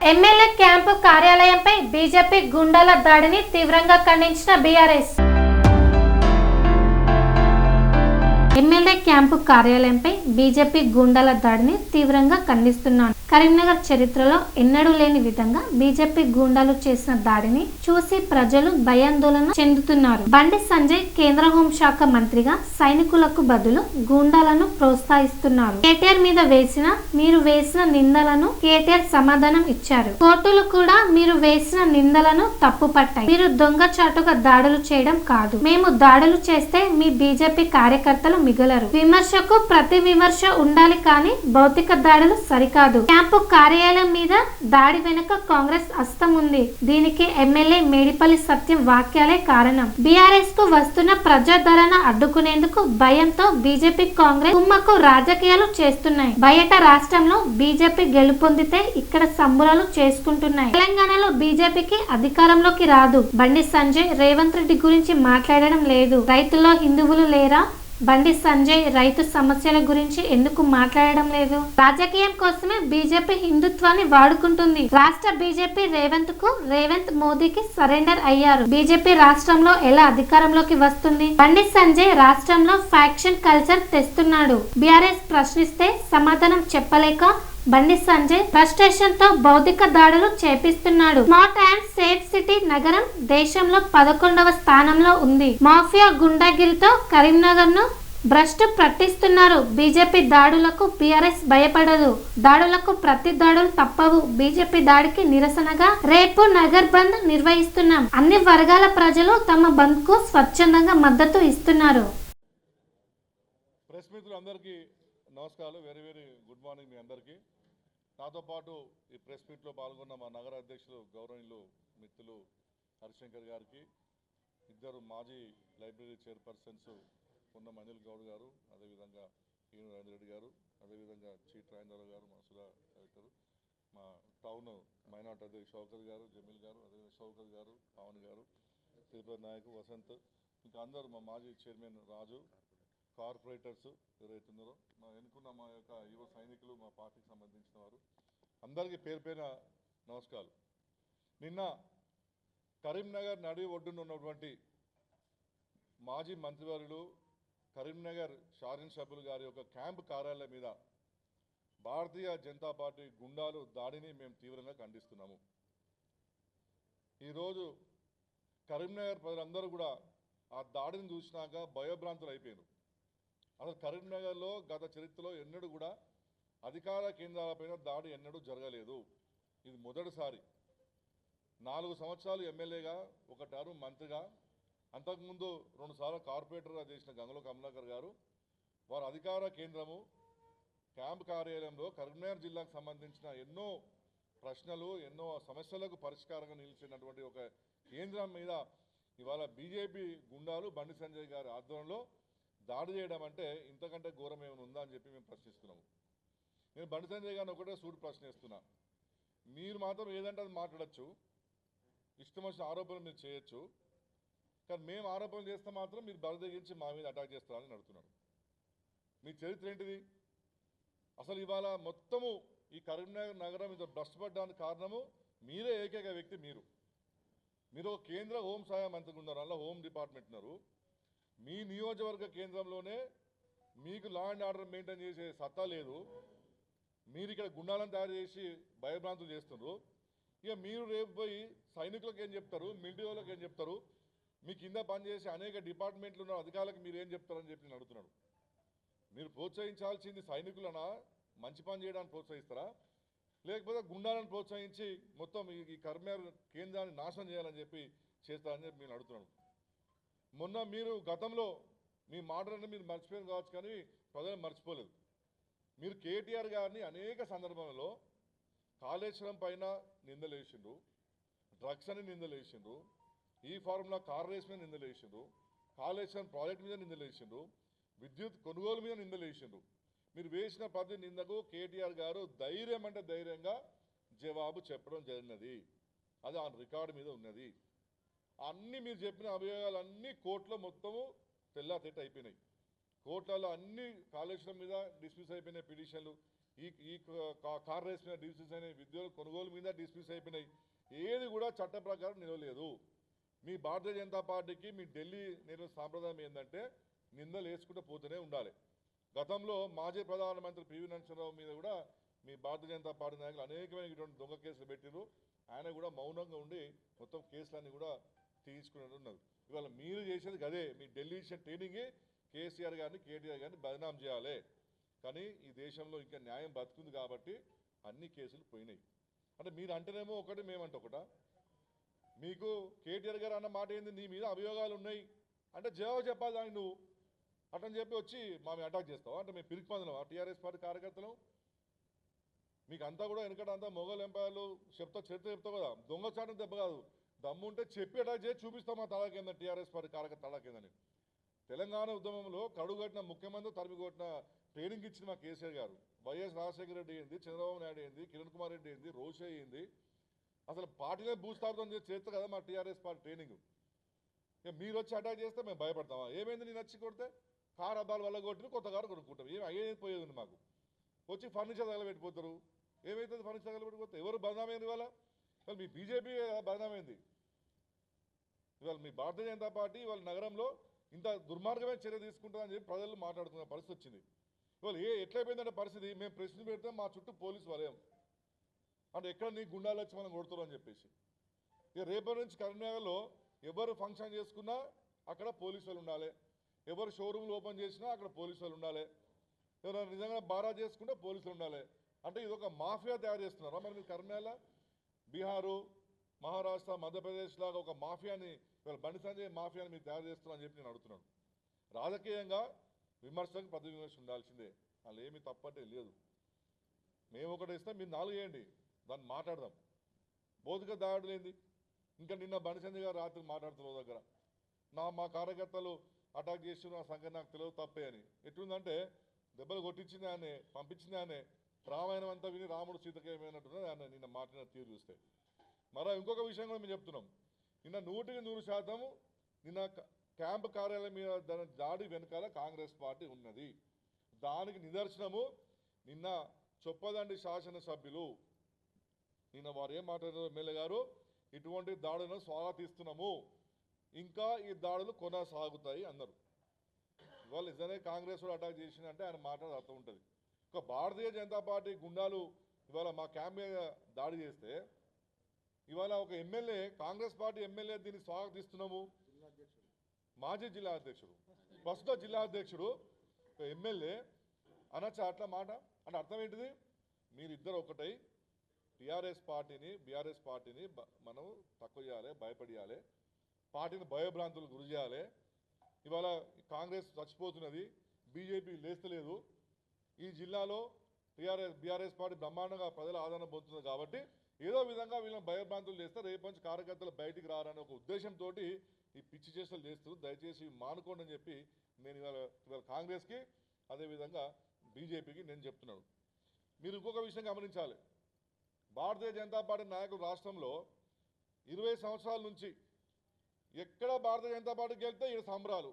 MLA camp కార్యాలయంపై BJP గుండాల దాడిని తీవ్రంగా ఖండించిన బీఆర్ఎస్. ఎమ్మెల్యే క్యాంపు కార్యాలయంపై బీజేపీ గుండాల దాడిని తీవ్రంగా ఖండిస్తున్నాను. కరీంనగర్ చరిత్రలో ఎన్నడూ లేని విధంగా బీజేపీ గూండాలు చేసిన దాడిని చూసి ప్రజలు భయాందోళన చెందుతున్నారు. బండి సంజయ్ కేంద్ర హోంశాఖ మంత్రిగా సైనికులకు బదులు గూండాలను ప్రోత్సహిస్తున్నారు. కేటీఆర్ మీద మీరు వేసిన నిందలను కేటీఆర్ సమాధానం ఇచ్చారు. కోర్టులు కూడా మీరు వేసిన నిందలను తప్పుపట్టాయి. మీరు దొంగచాటుగా దాడులు చేయడం కాదు. మేము దాడులు చేస్తే మీ బీజేపీ కార్యకర్తలు మిగలరు. విమర్శకు ప్రతి విమర్శ ఉండాలి కానీ భౌతిక దాడులు సరికాదు. క్యాంపు కార్యాలయం మీద దాడి వెనుక కాంగ్రెస్ హస్తం ఉంది. దీనికి ఎమ్మెల్యే మేడిపల్లి సత్యం వాక్యాలే కారణం. బీఆర్ఎస్ కు వస్తున్న ప్రజాదరణ అడ్డుకునేందుకు భయంతో బీజేపీ కాంగ్రెస్ కుమ్మకు రాజకీయాలు చేస్తున్నాయి. బయట రాష్ట్రంలో బీజేపీ గెలుపొందితే ఇక్కడ సంబురాలు చేసుకుంటున్నాయి. తెలంగాణలో బీజేపీకి అధికారంలోకి రాదు. బండి సంజయ్ రేవంత్ రెడ్డి గురించి మాట్లాడడం లేదు. రైతుల్లో హిందువులు లేరా? బండి సంజయ్ రైతు సమస్యల గురించి ఎందుకు మాట్లాడడం లేదు? రాజకీయం కోసమే బీజేపీ హిందుత్వాన్ని వాడుకుంటుంది. రాష్ట్ర బీజేపీ రేవంత్ మోదీకి సరెండర్ అయ్యారు. బీజేపీ రాష్ట్రంలో ఎలా అధికారంలోకి వస్తుంది? బండి సంజయ్ రాష్ట్రంలో ఫ్యాక్షన్ కల్చర్ తెస్తున్నాడు. బీఆర్ఎస్ ప్రశ్నిస్తే సమాధానం చెప్పలేక బండి సంజయ్ ఫ్రస్ట్రేషన్ తో భౌతిక దాడులు చేపిస్తున్నాడు. స్మార్ట్ అండ్ సేఫ్ సిటీ నగరం దేశంలో 11వ స్థానంలో ఉంది. మాఫియా గుండాగిరితో కరీంనగర్ ను భ్రష్టు పట్టిస్తున్నారు. బీజేపీ దాడులకు బీఆర్ఎస్ భయపడదు. దాడులకు ప్రతి దాడులు తప్పవు. బీజేపీ దాడికి నిరసనగా రేపు నగర్ బంద్ నిర్వహిస్తున్నాం. అన్ని వర్గాల ప్రజలు తమ బంద్ కు స్వచ్ఛందంగా మద్దతు ఇస్తున్నారు. నమస్కారాలు. వెరీ వెరీ గుడ్ మార్నింగ్ మీ అందరికీ. నాతో పాటు ఈ ప్రెస్ మీట్లో పాల్గొన్న మా నగర అధ్యక్షులు గౌరవనీయులు మిత్రులు హరిశంకర్ గారికి, ఇద్దరు మాజీ లైబ్రరీ చైర్పర్సన్స్ పొన్నం అనిల్ గౌడ్ గారు, అదేవిధంగా ఈను రాజేంద్ర రెడ్డి గారు, అదేవిధంగా చీట్ రాజేంద్ర గారు, మా సుధా కవితరు, మా టౌన్ మైనార్టీ అధ్యక్షులు షౌకత్ గారు, జమీల్ గారు, అదేవిధంగా షౌకత్ గారు, పవన్ గారు, తిరుపతి నాయకు వసంత్, ఇంకా అందరూ మా మాజీ చైర్మన్ రాజు, కార్పొరేటర్స్ ఎవరైతే ఉన్నారో, మా ఎన్నుకున్న మా యొక్క యువ సైనికులు, మా పార్టీకి సంబంధించిన వారు అందరికీ పేరు పేరున నమస్కారాలు. నిన్న కరీంనగర్ నడి ఒడ్డున ఉన్నటువంటి మాజీ మంత్రివర్యులు కరీంనగర్ శాసనసభ్యులు గారి యొక్క క్యాంపు కార్యాలయం మీద భారతీయ జనతా పార్టీ గుండాలు దాడిని మేము తీవ్రంగా ఖండిస్తున్నాము. ఈరోజు కరీంనగర్ ప్రజలందరూ కూడా ఆ దాడిని చూసినాక భయభ్రాంతులు అయిపోయారు. అసలు కరీంనగర్లో గత చరిత్రలో ఎన్నడూ కూడా అధికార కేంద్రాలపైన దాడి ఎన్నడూ జరగలేదు. ఇది మొదటిసారి. 4 సంవత్సరాలు ఎమ్మెల్యేగా, 1 టర్మ్ మంత్రిగా, అంతకుముందు 2 సార్లు కార్పొరేటర్గా చేసిన గంగుల కమలాకర్ గారు వారు అధికార కేంద్రము క్యాంప్ కార్యాలయంలో కరీంనగర్ జిల్లాకు సంబంధించిన ఎన్నో ప్రశ్నలు, ఎన్నో సమస్యలకు పరిష్కారంగా నిలిచినటువంటి ఒక కేంద్రం మీద ఇవాళ బీజేపీ గుండాలు బండి సంజయ్ గారి ఆధ్వర్యంలో దాడి చేయడం అంటే ఇంతకంటే ఘోరం ఏమైనా ఉందా అని చెప్పి మేము ప్రశ్నిస్తున్నాము. నేను బండి సంజయ్ గారిని ఒకటే సూటి ప్రశ్నిస్తున్నా. మీరు మాత్రం ఏదంటే అది మాట్లాడచ్చు, ఇష్టం వచ్చిన ఆరోపణలు మీరు చేయొచ్చు, కానీ మేము ఆరోపణలు చేస్తే మాత్రం మీరు బలదగించి మా మీద అటాక్ చేస్తారని నడుతున్నాడు. మీ చరిత్ర ఏంటిది? అసలు ఇవాళ మొత్తము ఈ కరీంనగర్ నగరం మీద భ్రష్టపడ్డానికి కారణము మీరే. ఏకైక వ్యక్తి మీరు ఒక కేంద్ర హోంశాఖ మంత్రిగా ఉన్నారు, అలా హోమ్ డిపార్ట్మెంట్ ఉన్నారు. మీ నియోజకవర్గ కేంద్రంలోనే మీకు లా అండ్ ఆర్డర్ మెయింటైన్ చేసే సత్తా లేదు. మీరు ఇక్కడ గుండాలను తయారు చేసి భయభ్రాంతులు చేస్తున్నారు. ఇక మీరు రేపు పోయి సైనికులకు ఏం చెప్తారు, మిలిటరీ వాళ్ళకి ఏం చెప్తారు, మీ కింద పనిచేసే అనేక డిపార్ట్మెంట్లు ఉన్న అధికారులకు మీరు ఏం చెప్తారని చెప్పి నేను అడుగుతున్నాడు. మీరు ప్రోత్సహించాల్సింది సైనికులనా మంచి పని చేయడానికి ప్రోత్సహిస్తారా, లేకపోతే గుండాలను ప్రోత్సహించి మొత్తం ఈ కరీంనగర్ కేంద్రాన్ని నాశనం చేయాలని చెప్పి చేస్తారని చెప్పి నేను అడుగుతున్నాను. మొన్న మీరు గతంలో మీ మాటలన్నీ మీరు మర్చిపోయారు కావచ్చు, కానీ ప్రజలు మర్చిపోలేదు. మీరు కేటీఆర్ గారిని అనేక సందర్భాలలో కాళేశ్వరం పైన నిందలు వేసిండ్రు, డ్రగ్స్ అని నిందలు వేసిండ్రు, ఈ ఫార్ములా కార్ రేస్ మీద నిందలు వేసిండ్రు, కాళేశ్వరం ప్రాజెక్ట్ మీద నిందలు వేసిండ్రు, విద్యుత్ కొనుగోలు మీద నిందలు వేసిండ్రు. మీరు వేసిన ప్రతి నిందకు కేటీఆర్ గారు ధైర్యం అంటే ధైర్యంగా జవాబు చెప్పడం జరిగినది. అది ఆ రికార్డు మీద ఉన్నది. అన్నీ మీరు చెప్పిన అభియోగాలన్నీ కోర్టులో మొత్తము తెల్లాతెట్టు అయిపోయినాయి. కోర్టులలో అన్ని కాళేశ్వరం మీద డిస్మిస్ అయిపోయిన పిటిషన్లు, ఈ కార్ రేస్ మీద డిస్మిస్ అయినాయి, విద్యుత్ కొనుగోలు మీద డిస్మిస్ అయిపోయినాయి. ఏది కూడా చట్ట ప్రకారం నిలవలేదు. మీ భారతీయ జనతా పార్టీకి మీ ఢిల్లీ నేను సాంప్రదాయం ఏంటంటే నిందలు వేసుకుంటూ పోతూనే ఉండాలి. గతంలో మాజీ ప్రధానమంత్రి పివి నరసింహరావు మీద కూడా మీ భారతీయ జనతా పార్టీ నాయకులు అనేకమైన ఇటువంటి దొంగ కేసులు పెట్టిరు. ఆయన కూడా మౌనంగా ఉండి మొత్తం కేసులన్నీ కూడా తీయించుకున్నట్టు ఉన్నారు. ఇవాళ మీరు చేసేది అదే, మీ ఢిల్లీ ఇచ్చిన ట్రైనింగే కేసీఆర్ గారిని కేటీఆర్ గారిని బదనాం చేయాలి. కానీ ఈ దేశంలో ఇంకా న్యాయం బతుకుంది కాబట్టి అన్ని కేసులు పోయినాయి. అంటే మీరు అంటేనేమో ఒకటి, మేమంటే ఒకట. మీకు కేటీఆర్ గారు అన్న మాట ఏంది, నీ మీద అభియోగాలు ఉన్నాయి అంటే జవాబు చెప్పాలి దానికి. నువ్వు అటని చెప్పి వచ్చి మా మీద అటాక్ చేస్తావా? అంటే మేము పిరికిపందలం టీఆర్ఎస్ పార్టీ కార్యకర్తలు. మీకు అంతా కూడా వెనకట అంతా మొఘల్ ఎంపైర్లు చరిత్ర చెప్తావు కదా, దొంగచాటం దెబ్బ కాదు, దమ్ముంటే చెప్పి అటాక్ చేసి చూపిస్తాం మా తడాకేంద టీఆర్ఎస్ పార్టీ కార్యకర్త తడాకేందని. తెలంగాణ ఉద్యమంలో కడుగట్టిన ముఖ్యమంత్రి తరిమి కొట్టిన ట్రైనింగ్ ఇచ్చిన మా కేసీఆర్ గారు, వైఎస్ రాజశేఖర రెడ్డి ఏంది, చంద్రబాబు నాయుడు ఏంది, కిరణ్ కుమార్ రెడ్డి ఏంది, రోషే ఏంది, అసలు పార్టీనే భూస్థాపితం చేసి చేస్తా కదా మా టీఆర్ఎస్ పార్టీ ట్రైనింగ్. మీరు వచ్చి అటాక్ చేస్తే మేము భయపడతామా? ఏమైంది నేను వచ్చి కొడితే? కారు అద్దాల వల్ల కొట్టిన కొత్త కారు కొనుక్కుంటాం. ఏమి అయ్యేది పోయేది మాకు. వచ్చి ఫర్నిచర్ తగలబెట్టిపోతారు. ఏమవుతుంది ఫర్నిచర్ తగలబెట్టిపోతే? ఎవరు బదనామైంది ఇవాళ? ఇవాళ మీ బీజేపీ బదనామైంది. ఇవాళ మీ భారతీయ జనతా పార్టీ ఇవాళ నగరంలో ఇంత దుర్మార్గమైన చర్య తీసుకుంటుందని చెప్పి ప్రజలు మాట్లాడుతున్న పరిస్థితి వచ్చింది. ఇవాళ ఎట్లయిపోయిందంటే పరిస్థితి, మేము ప్రశ్న పెడితే మా చుట్టూ పోలీసు వలయం, అంటే ఎక్కడ నీ గుండాలు వచ్చి మనం కొడుతారు అని చెప్పేసి. ఇక రేపటి నుంచి కరీంనగర్లో ఎవరు ఫంక్షన్ చేసుకున్నా అక్కడ పోలీసు వాళ్ళు ఉండాలి, ఎవరు షోరూమ్లు ఓపెన్ చేసినా అక్కడ పోలీసు వాళ్ళు ఉండాలి, ఎవరైనా నిజంగా బారా చేసుకుంటే పోలీసులు ఉండాలి. అంటే ఇది ఒక మాఫియా తయారు చేస్తున్నారా మరి మీరు కరీంనగర్లో? బీహారు, మహారాష్ట్ర, మధ్యప్రదేశ్ లాగా ఒక మాఫియాని, ఇవాళ బండి సంజయ్ మాఫియాని మీరు తయారు చేస్తున్నారని చెప్పి నేను అడుగుతున్నాను. రాజకీయంగా విమర్శలకు ప్రతి విమర్శ ఉండాల్సిందే, వాళ్ళు ఏమీ తప్పంటే లేదు. మేము ఒకటి ఇస్తే మీరు 4 వేయండి, దాన్ని మాట్లాడదాం. భౌతిక దాడులు ఏంది? ఇంకా నిన్న బండి సంజయ్ గారు రాత్రి మాట్లాడుతున్నారు దగ్గర, మా కార్యకర్తలు అటాక్ చేసి నా సంగతి నాకు తెలియదు తప్పే అని. ఎట్లుందంటే దెబ్బలు కొట్టించింది ఆయనే, పంపించింది ఆయనే, రామాయణం అంతా విని రాముడు సీతకి ఏమైనట్టున్నది ఆయన నిన్న మాట్లాడిన తీరు చూస్తే. మరో ఇంకొక విషయం కూడా మేము చెప్తున్నాం, నిన్న 100% నిన్న క్యాంపు కార్యాలయం మీద దాడి వెనకాల కాంగ్రెస్ పార్టీ ఉన్నది. దానికి నిదర్శనము నిన్న చొప్పదండి శాసనసభ్యులు నిన్న వారు ఏం మాట్లాడారు, ఎమ్మెల్యే గారు, ఇటువంటి దాడులను స్వాగతిస్తున్నాము, ఇంకా ఈ దాడులు కొనసాగుతాయి అన్నారు. ఇవాళ నిజమే కాంగ్రెస్ కూడా అటాక్ చేసిందంటే ఆయన మాట్లాడే అర్థం ఉంటుంది. ఒక భారతీయ జనతా పార్టీ గుండాలు ఇవాళ మా క్యాంప్ మీద దాడి చేస్తే ఇవాళ ఒక ఎమ్మెల్యే, కాంగ్రెస్ పార్టీ ఎమ్మెల్యే దీన్ని స్వాగతిస్తున్నాము, మాజీ జిల్లా అధ్యక్షుడు, ప్రస్తుత జిల్లా అధ్యక్షుడు, ఒక ఎమ్మెల్యే అనొచ్చా అట్లా మాట? అంటే అర్థం ఏంటిది? మీరిద్దరు ఒకటై టీఆర్ఎస్ పార్టీని, బీఆర్ఎస్ పార్టీని మనం తక్కువ చేయాలి, భయపడియాలి, పార్టీని భయభ్రాంతులు గురి చేయాలి. ఇవాళ కాంగ్రెస్ చచ్చిపోతున్నది, బీజేపీ లేస్తలేదు, ఈ జిల్లాలో బీఆర్ఎస్ పార్టీ బ్రహ్మాండంగా ప్రజల ఆదరణ పొందుతుంది కాబట్టి ఏదో విధంగా వీళ్ళని భయభ్రాంతులు చేస్తే రేపు నుంచి కార్యకర్తలు బయటికి రారనే ఒక ఉద్దేశంతో ఈ పిచ్చి చేష్టలు చేస్తున్నారు. దయచేసి మానుకోండి అని చెప్పి నేను ఇవాళ కాంగ్రెస్కి అదేవిధంగా బీజేపీకి నేను చెప్తున్నాను. మీరు ఇంకొక విషయం గమనించాలి, భారతీయ జనతా పార్టీ నాయకులు రాష్ట్రంలో 20 సంవత్సరాల నుంచి ఎక్కడ భారతీయ జనతా పార్టీకి వెళ్తే ఇక్కడ సంబరాలు,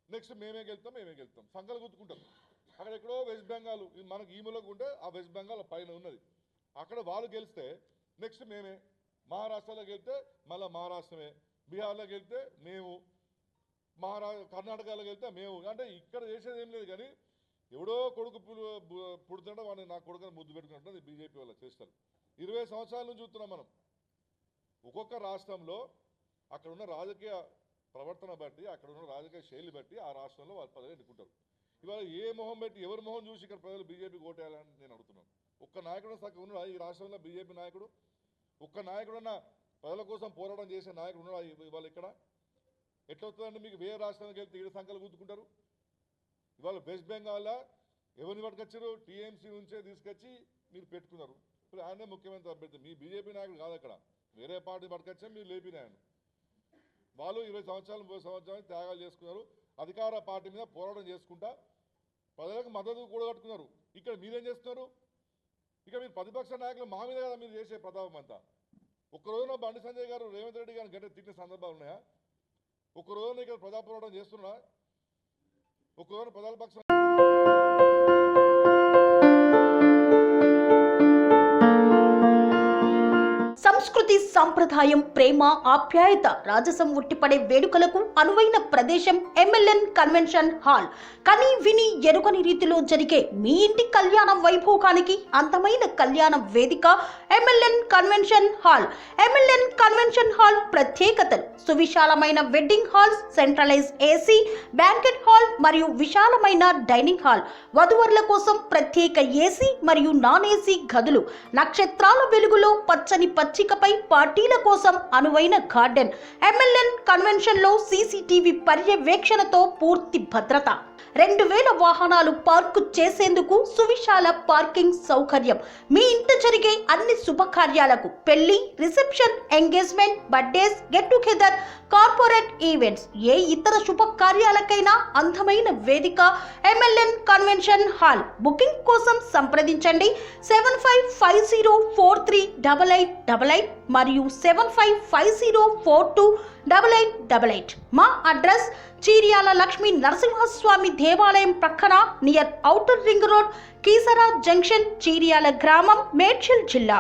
నెక్స్ట్ మేమే గెలుస్తాం సంకలు గుర్తుకుంటాం. అక్కడ ఎక్కడో వెస్ట్ బెంగాల్, మనకు ఈములకు ఉంటే ఆ వెస్ట్ బెంగాల్ పైన ఉన్నది, అక్కడ వాళ్ళు గెలిస్తే నెక్స్ట్ మేమే, మహారాష్ట్రలోకి వెళ్తే మళ్ళీ మహారాష్ట్రమే, బీహార్లోకి వెళ్తే మేము, కర్ణాటకలోకి వెళ్తే మేము. అంటే ఇక్కడ చేసేది ఏం లేదు, కానీ ఎవడో కొడుకు పుడుతుంటే వాడిని నా కొడుకుని ముద్దు పెట్టుకున్నట్టు బీజేపీ వాళ్ళు చేస్తారు. 20 సంవత్సరాల నుంచి చూస్తున్నాం మనం. ఒక్కొక్క రాష్ట్రంలో అక్కడ ఉన్న రాజకీయ ప్రవర్తన బట్టి, అక్కడ ఉన్న రాజకీయ శైలి బట్టి ఆ రాష్ట్రంలో వాళ్ళు పదవి ఎన్నుకుంటారు. ఇవాళ ఏ మొహం పెట్టి, ఎవరి మొహం చూసి ఇక్కడ ప్రజలు బీజేపీ ఓటేయాలని నేను అడుగుతున్నాను. ఒక్క నాయకుడు సగం ఉన్నాడా ఈ రాష్ట్రంలో? బీజేపీ నాయకుడు ఒక్క నాయకుడున్న ప్రజల కోసం పోరాటం చేసే నాయకుడు ఉన్నాడా ఇవాళ ఇక్కడ? ఎట్లా వస్తుందంటే మీకు వేరే రాష్ట్రానికి వెళ్తే 7 సంఖ్యలు గుర్తుకుంటారు. ఇవాళ వెస్ట్ బెంగాల్లో ఎవరిని పట్టుకొచ్చారు? టీఎంసీ నుంచే తీసుకొచ్చి మీరు పెట్టుకున్నారు. ఇప్పుడు ఆయనే ముఖ్యమంత్రి అభ్యర్థి, మీ బీజేపీ నాయకుడు కాదు, అక్కడ వేరే పార్టీ పట్టుకొచ్చా మీరు లేపిన ఆయన. వాళ్ళు 20 సంవత్సరాలు 30 సంవత్సరాలు త్యాగాలు చేసుకున్నారు, అధికార పార్టీ మీద పోరాటం చేసుకుంటా ప్రజలకు మద్దతు కూడగట్టుకున్నారు. ఇక్కడ మీరేం చేస్తున్నారు? ఇక మీరు ప్రతిపక్ష నాయకులు మా మీద కదా మీరు చేసే ప్రతాపం అంతా. ఒక్కరోజున బండి సంజయ్ గారు రేవంత్ రెడ్డి గారిని గట్టిగా తిట్టిన సందర్భాలు ఉన్నాయా? ఒక్కరోజున ఇక్కడ ప్రజా పోరాటం చేస్తున్నా? ఒక్కొక్కరు పదాల పక్షం సంస్కృతి సంప్రదాయం ప్రేమ ఆప్యాయత రాజసం ఉట్టిపడే వేడుకలకు అనువైన ప్రదేశం ఎంఎల్ఎన్ కన్వెన్షన్ హాల్. కని విని ఎరుగని రీతిలో జరిగే మీ ఇంటి కళ్యాణ వైభోగానికి అందమైన కళ్యాణ వేదిక MLN convention hall. MLN convention hall ప్రత్యేకతలు: సువిశాలమైన wedding halls, centralise AC banquet hall మరియు విశాలమైన డైనింగ్ హాల్, వధువరుల కోసం ప్రత్యేక ఏసీ మరియు నాన్ ఏసీ గదులు, నక్షత్రాల వెలుగులో పచ్చని పచ్చికపై పార్టీల కోసం అనువైన గార్డెన్. ఎంఎల్ఎన్ కన్వెన్షన్ లో సీసీటీవీ పర్యవేక్షణతో పూర్తి భద్రత. 2000 వాహనాలు పార్కు చేసేందుకు సువిశాల పార్కింగ్ సౌకర్యం. మీ ఇంట జరిగే అన్ని శుభకార్యాలకు, పెళ్లి, reception, engagement, birthdays, get together, corporate events, ఏ ఇతర శుభకార్యాలకైనా అందమైన వేదిక ఎంఎల్ఎన్ కన్వెన్షన్ హాల్. బుకింగ్ కోసం సంప్రదించండి 7550438888 మరియు 7550428888. మా అడ్రస్ చీర్యాల లక్ష్మీ నరసింహస్వామి దేవాలయం ప్రక్కన, near outer ring road, Keesara junction, Cheeryal గ్రామం, మేడ్చల్ జిల్లా.